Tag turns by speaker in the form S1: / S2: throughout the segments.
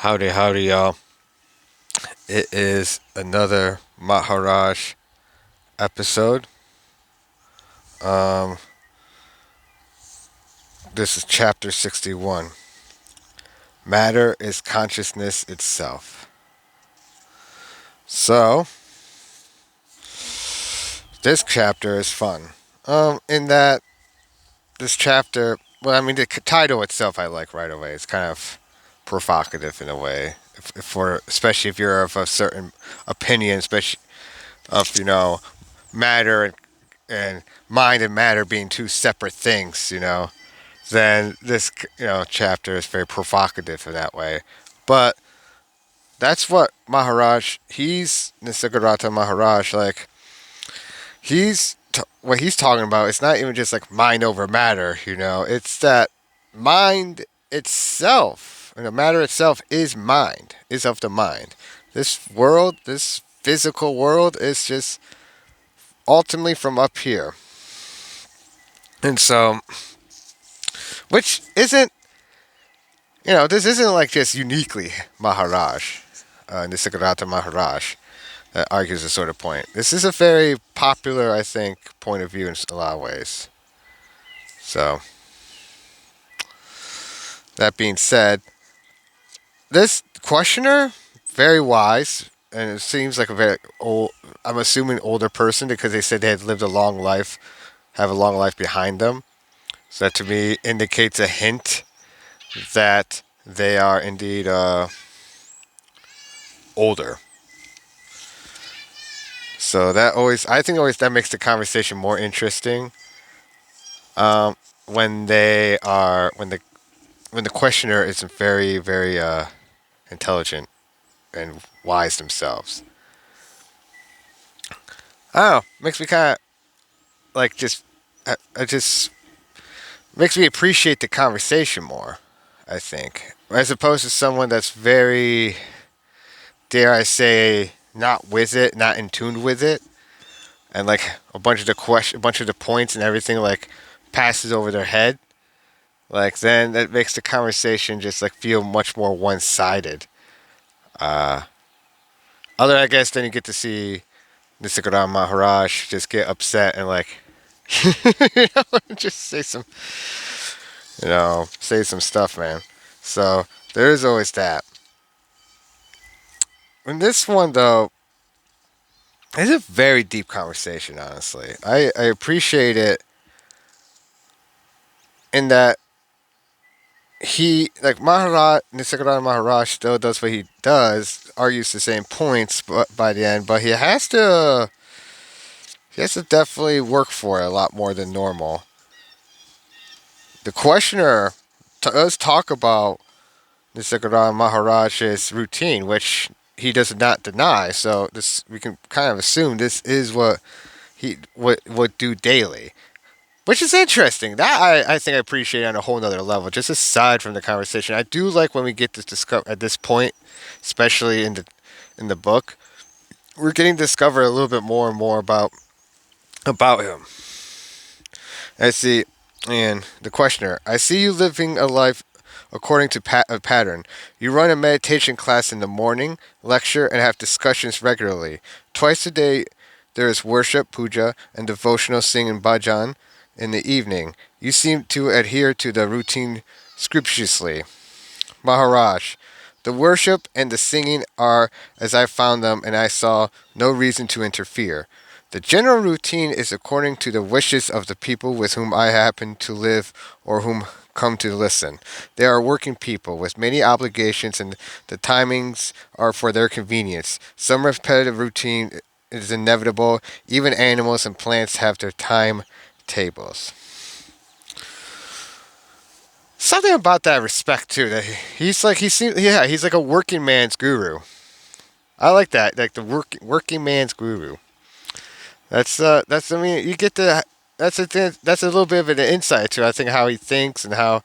S1: Howdy, howdy, y'all. It is another Maharaj episode. Um, this is chapter 61. Matter is consciousness itself. So, this chapter is fun. In that this chapter, well, I mean, the title itself I like right away. It's kind of provocative in a way. Especially if you're of a certain opinion, especially of, matter and mind and matter being two separate things, then this chapter is very provocative in that way. But that's what Maharaj, he's Nisargadatta Maharaj, like what he's talking about. It's not even just like mind over matter, It's that mind itself, matter itself is mind, is of the mind. This world, this physical world, is just ultimately from up here, and so which isn't this isn't like just uniquely Maharaj, Nisargadatta Maharaj, that argues this sort of point. This is a very popular, I think, point of view in a lot of ways. So, that being said, this questioner, very wise, and it seems like a very old, I'm assuming older person because they said they had lived a long life, have a long life behind them. So that to me indicates a hint that they are indeed older. So that always, I think, always that makes the conversation more interesting. When they are, when the questioner is very, very intelligent and wise themselves. I don't know, makes me kind of like just, it just makes me appreciate the conversation more. I think, as opposed to someone that's very, dare I say, not with it, not in tune with it, and like a bunch of the points and everything like passes over their head. Like then that makes the conversation just like feel much more one-sided. Uh, Other, I guess, then you get to see Nisargadatta Maharaj just get upset and like, just say some stuff, man. So there is always that. In this one, though, it's a very deep conversation. Honestly, I appreciate it in that he, like Maharaj, Nisargadatta Maharaj still does what he does, argues the same points, but by the end, but he has to definitely work for it a lot more than normal. The questioner does talk about Nisargadatta Maharaj's routine, which he does not deny. So this, we can kind of assume this is what he would do daily, which is interesting. That I think I appreciate on a whole nother level. Just aside from the conversation, I do like when we get to discover at this point, especially in the book, we're getting to discover a little bit more and more about him. I see, and the questioner, I see you living a life according to a pattern. You run a meditation class in the morning, lecture, and have discussions regularly. Twice a day, there is worship, puja, and devotional singing bhajan in the evening. You seem to adhere to the routine scrupulously. Maharaj, the worship and the singing are as I found them, and I saw no reason to interfere. The general routine is according to the wishes of the people with whom I happen to live or whom come to listen. They are working people with many obligations, and the timings are for their convenience. Some repetitive routine is inevitable. Even animals and plants have their timetables. Something about that respect too. That he's like a working man's guru. I like that, like the working man's guru. That's I mean you get the that's a little bit of an insight to I think how he thinks and how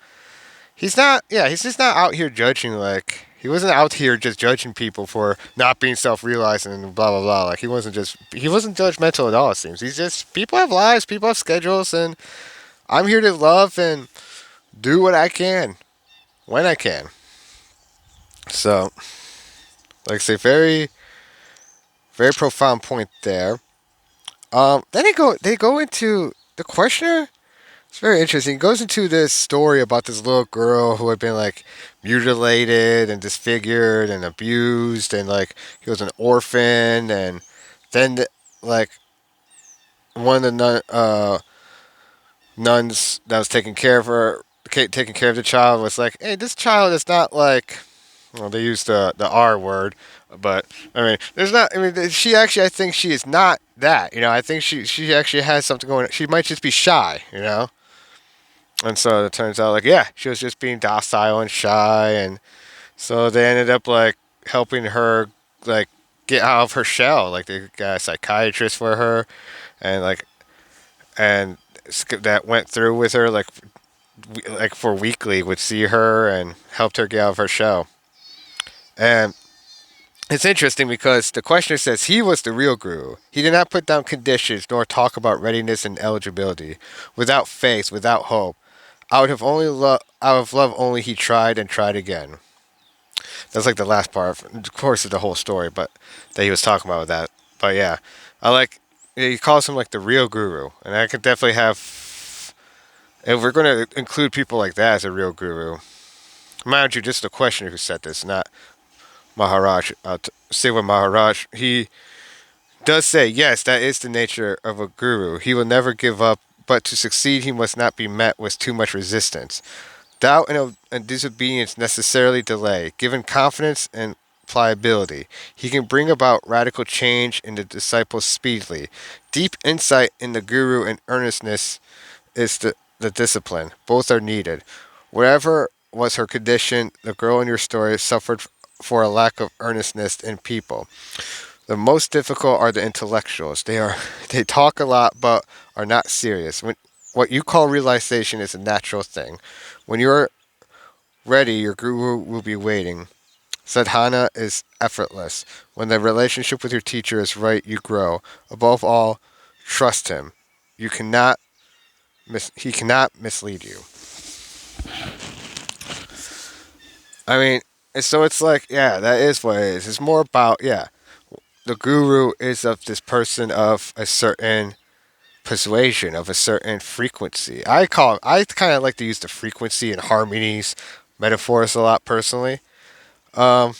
S1: he's just not out here judging, like he wasn't out here just judging people for not being self-realizing and blah blah blah. Like he wasn't judgmental at all. It seems he's just people have lives, people have schedules, and I'm here to love and do what I can when I can. So, like I say, very very profound point there. Then they go into the questioner. It's very interesting. He goes into this story about this little girl who had been like mutilated and disfigured and abused, and like he was an orphan, and then like one of the nuns that was taking care of her, taking care of the child, was like, "Hey, this child is not like." Well, they used the R word, but I mean, there's not. I mean, she actually, I think she is not that. I think she actually has something going. She might just be shy. And so it turns out, like, yeah, she was just being docile and shy, and so they ended up like helping her like get out of her shell. Like they got a psychiatrist for her, and and that went through with her like for weekly would see her and helped her get out of her shell. And it's interesting because the questioner says he was the real guru. He did not put down conditions nor talk about readiness and eligibility. Without faith, without hope, out of love only he tried and tried again. That's like the last part, of course, of the whole story, but that he was talking about with that. But yeah, I like he calls him like the real guru, and I could definitely have. If we're going to include people like that as a real guru, mind you, just the questioner who said this, not Maharaj. Siva Maharaj. He does say yes, that is the nature of a guru. He will never give up, but to succeed, he must not be met with too much resistance. Doubt and disobedience necessarily delay. Given confidence and pliability, he can bring about radical change in the disciples speedily. Deep insight in the guru and earnestness is the discipline. Both are needed. Whatever was her condition, the girl in your story suffered for a lack of earnestness in people. The most difficult are the intellectuals. They talk a lot but are not serious. What you call realization is a natural thing. When you're ready, your guru will be waiting. Sadhana is effortless. When the relationship with your teacher is right, you grow. Above all, trust him. You cannot he cannot mislead you. I mean, so it's like, yeah, that is what it is. It's more about, yeah, the guru is of this person of a certain persuasion, of a certain frequency. I kind of like to use the frequency and harmonies metaphors a lot personally. Um,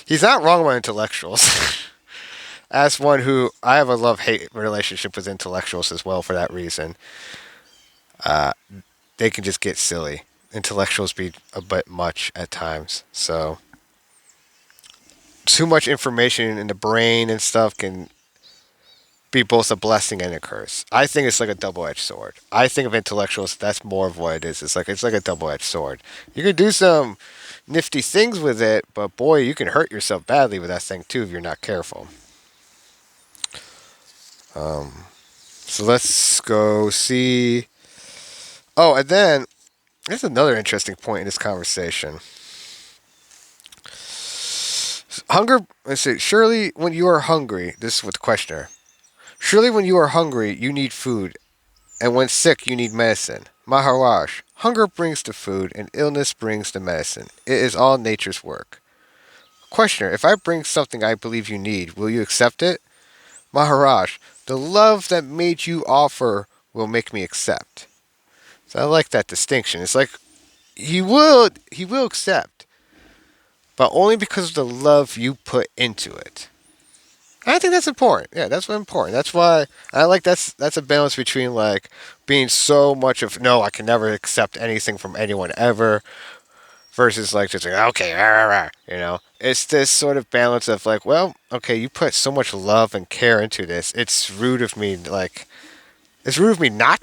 S1: he's not wrong about intellectuals. As one who I have a love hate relationship with intellectuals as well for that reason. Uh, they can just get silly. Intellectuals be a bit much at times. So too much information in the brain and stuff can be both a blessing and a curse. I think it's like a double-edged sword. I think of intellectuals, that's more of what it is. It's like a double-edged sword. You can do some nifty things with it, but boy, you can hurt yourself badly with that thing too if you're not careful. So let's go see. Oh, and then there's another interesting point in this conversation. Hunger. Let's see. Surely, when you are hungry, this is with the questioner. Surely, when you are hungry, you need food, and when sick, you need medicine. Maharaj, hunger brings the food, and illness brings the medicine. It is all nature's work. Questioner, if I bring something I believe you need, will you accept it? Maharaj, the love that made you offer will make me accept. So I like that distinction. It's like he will accept, but only because of the love you put into it. I think that's important. Yeah, that's what important. That's why I like that's a balance between like being so much of no, I can never accept anything from anyone ever versus like just like okay, rah, rah, rah, It's this sort of balance of like, well, okay, you put so much love and care into this. It's rude of me not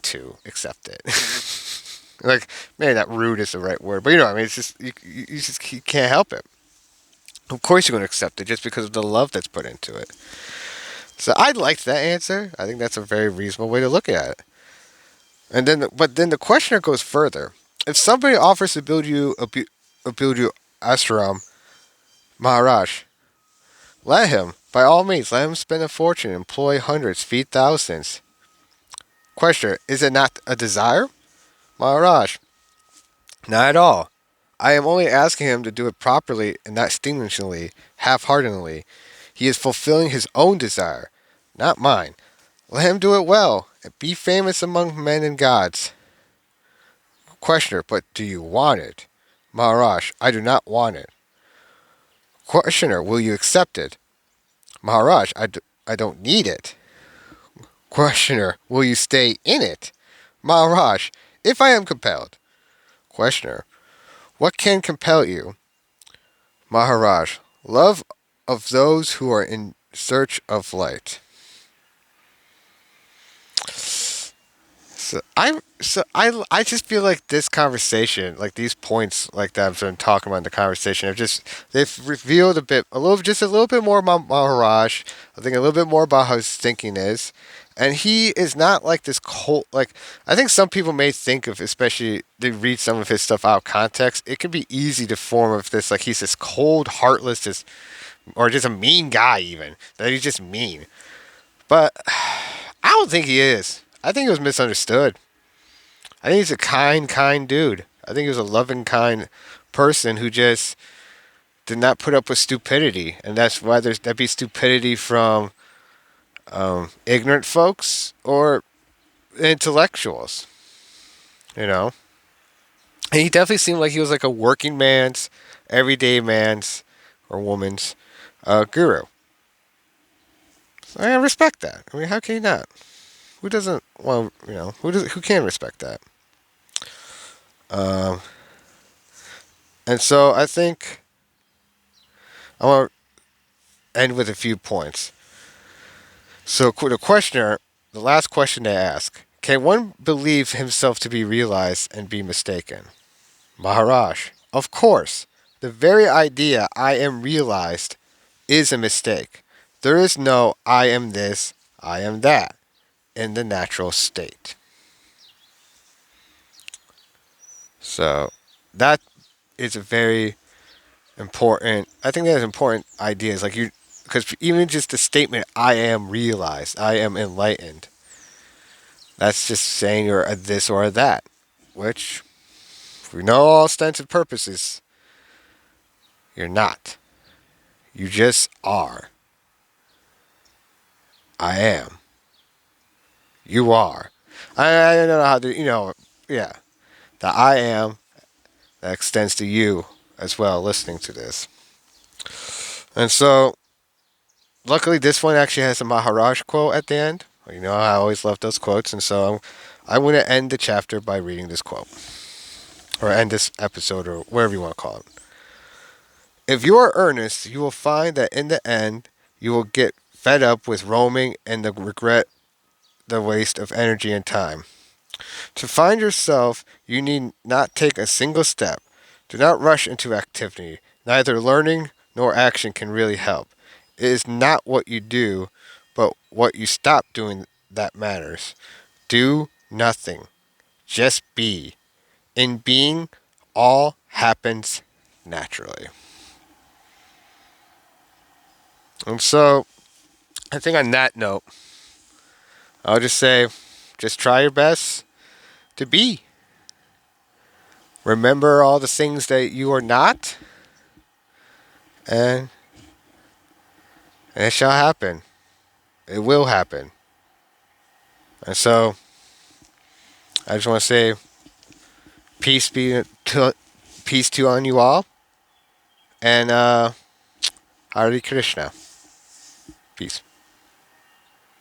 S1: to accept it. Like, maybe not rude is the right word, but what I mean. It's just you can't help it. Of course, you're going to accept it just because of the love that's put into it. So I liked that answer. I think that's a very reasonable way to look at it. But then the questioner goes further. If somebody offers to build you ashram, Maharaj, let him. By all means, let him spend a fortune, employ hundreds, feed thousands. Questioner, is it not a desire? Maharaj, not at all. I am only asking him to do it properly and not stintingly, half-heartedly. He is fulfilling his own desire, not mine. Let him do it well, and be famous among men and gods. Questioner, but do you want it? Maharaj, I do not want it. Questioner, will you accept it? Maharaj, I don't need it. Questioner, will you stay in it? Maharaj, if I am compelled. Questioner, what can compel you? Maharaj, love of those who are in search of light. So I just feel like this conversation, like these points, like that I've been talking about in the conversation, they've revealed just a little bit more about Maharaj. I think a little bit more about how his thinking is, and he is not like this cold. Like I think some people may think of, especially they read some of his stuff out of context. It can be easy to form of this like he's this cold, heartless, or just a mean guy, even that he's just mean. But I don't think he is. I think he was misunderstood. I think he's a kind dude. I think he was a loving, kind person who just did not put up with stupidity, and that's why that be stupidity from ignorant folks or intellectuals. You know, and he definitely seemed like he was like a working man's, everyday man's, or woman's guru. So I respect that. I mean, how can you not? Who doesn't? Well, who can respect that? Um, and so I think I want to end with a few points. So the questioner, the last question they ask: can one believe himself to be realized and be mistaken? Maharaj, of course. The very idea I am realized is a mistake. There is no I am this, I am that in the natural state. So that is a very important. I think that is important ideas. Like you, because even just the statement "I am realized," "I am enlightened," that's just saying you're a this or a that, which, for no all intents and purposes, you're not. You just are. I am. You are. I don't know how to. Yeah. The I am that extends to you as well. Listening to this, and so luckily, this one actually has a Maharaj quote at the end. You know, I always love those quotes, and so I want to end the chapter by reading this quote, or end this episode, or whatever you want to call it. If you are earnest, you will find that in the end, you will get fed up with roaming and the regret the waste of energy and time. To find yourself, you need not take a single step. Do not rush into activity. Neither learning nor action can really help. It is not what you do, but what you stop doing that matters. Do nothing. Just be. In being, all happens naturally. And so, I think on that note, I'll just say, just try your best to be. Remember all the things that you are not, and it shall happen. It will happen. And so, I just want to say, peace be to peace to on you all, and Hare Krishna. Peace.